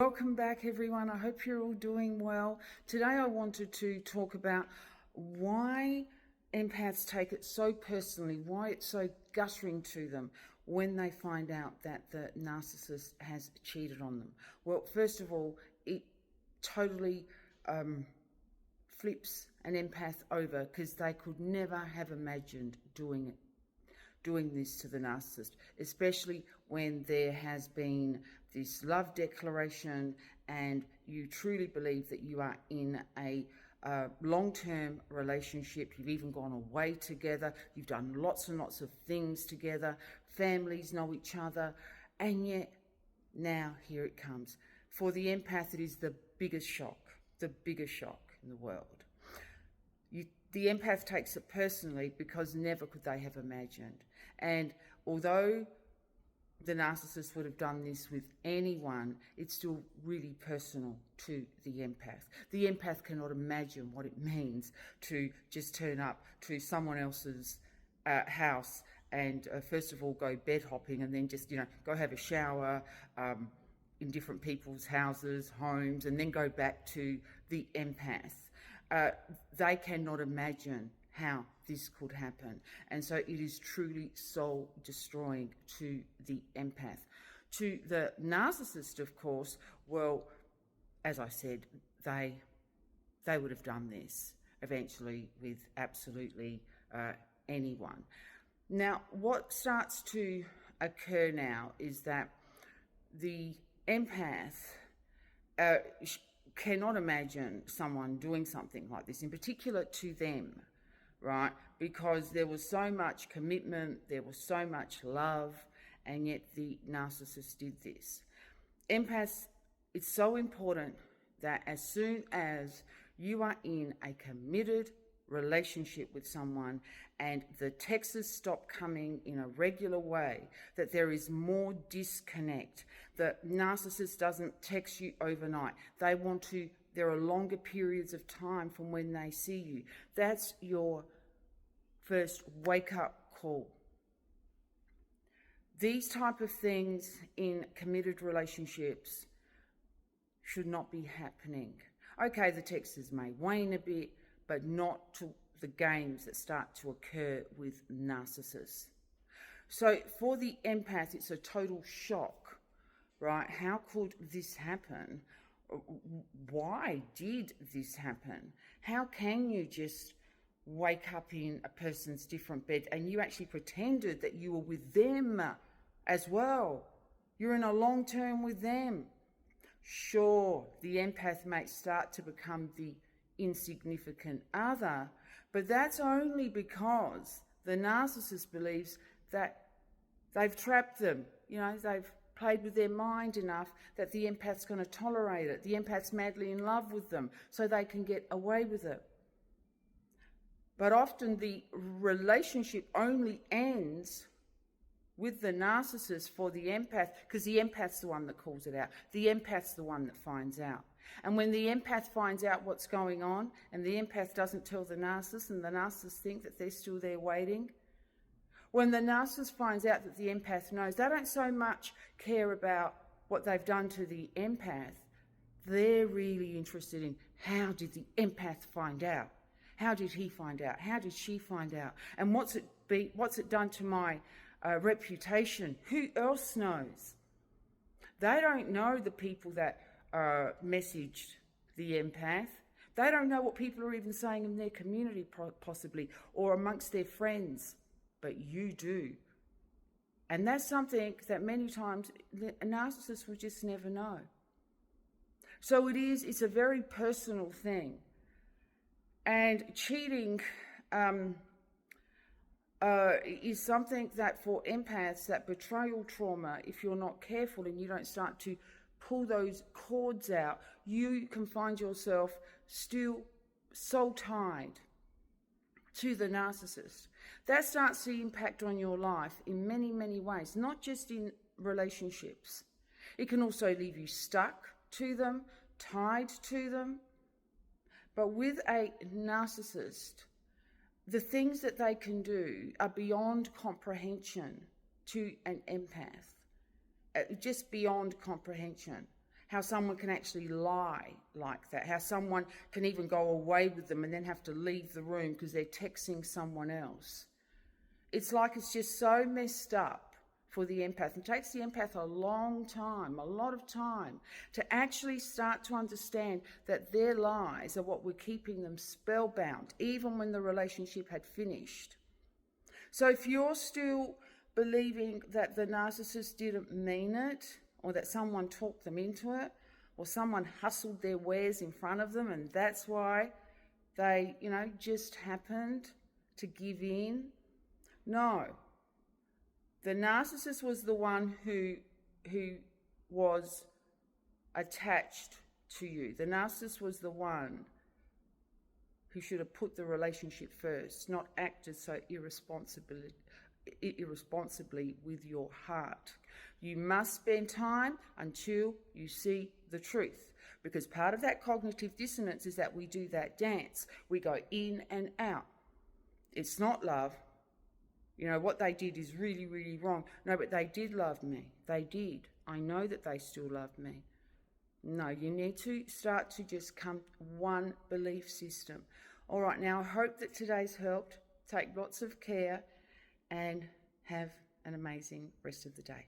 Welcome back, everyone. I hope you're all doing well. Today I wanted to talk about why empaths take it so personally, why it's so guttering to them when they find out that the narcissist has cheated on them. Well, first of all, it totally flips an empath over because they could never have imagined doing this to the narcissist, especially when there has been this love declaration and you truly believe that you are in a long-term relationship. You've even gone away together. You've done lots and lots of things together. Families know each other. And yet, now here it comes. For the empath, it is the biggest shock in the world. The empath takes it personally because never could they have imagined. And although the narcissist would have done this with anyone, it's still really personal to the empath. The empath cannot imagine what it means to just turn up to someone else's house and first of all go bed hopping and then just, go have a shower in different people's houses, homes, and then go back to the empath. They cannot imagine how this could happen. And so it is truly soul destroying to the empath. To the narcissist, of course, well, as I said, they would have done this eventually with absolutely anyone. Now, what starts to occur now is that the empath cannot imagine someone doing something like this, in particular to them, right? Because there was so much commitment, there was so much love, and yet the narcissist did this. Empaths, it's so important that as soon as you are in a committed relationship with someone and the texts stop coming in a regular way, that there is more disconnect. The narcissist doesn't text you overnight. There are longer periods of time from when they see you. That's your first wake-up call. These type of things in committed relationships should not be happening. Okay, the texts may wane a bit, but not to the games that start to occur with narcissists. So for the empath, it's a total shock, right? How could this happen? Why did this happen? How can you just wake up in a person's different bed and you actually pretended that you were with them as well? You're in a long term with them. Sure, the empath may start to become the insignificant other, but that's only because the narcissist believes that they've trapped them. They've played with their mind enough that the empath's going to tolerate it. The empath's madly in love with them, so they can get away with it. But often the relationship only ends with the narcissist for the empath, because the empath's the one that calls it out. The empath's the one that finds out. And when the empath finds out what's going on and the empath doesn't tell the narcissist and the narcissist think that they're still there waiting, when the narcissist finds out that the empath knows, they don't so much care about what they've done to the empath. They're really interested in how did the empath find out? How did he find out? How did she find out? And what's it done to my reputation? Who else knows? They don't know the people that messaged the empath. They don't know what people are even saying in their community, possibly, or amongst their friends. But you do. And that's something that many times a narcissist will just never know. So it's a very personal thing. And cheating is something that for empaths, that betrayal trauma, if you're not careful and you don't start to pull those cords out, you can find yourself still so tied to the narcissist. That starts to impact on your life in many, many ways, not just in relationships. It can also leave you stuck to them, tied to them. But with a narcissist, the things that they can do are beyond comprehension to an empath. Just beyond comprehension. how someone can actually lie like that, how someone can even go away with them and then have to leave the room because they're texting someone else. It's like it's just so messed up for the empath. It takes the empath a long time, a lot of time, to actually start to understand that their lies are what were keeping them spellbound, even when the relationship had finished. So if you're still believing that the narcissist didn't mean it, or that someone talked them into it, or someone hustled their wares in front of them and that's why they, just happened to give in. No. The narcissist was the one who was attached to you. The narcissist was the one who should have put the relationship first, not acted so irresponsibly with your heart. You must spend time until you see the truth, because part of that cognitive dissonance is that we do that dance. We go in and out. It's not love. What they did is really, really wrong. No, but they did love me. They did. I know that they still love me. No, you need to start to just come one belief system. All right, now I hope that today's helped. Take lots of care and have an amazing rest of the day.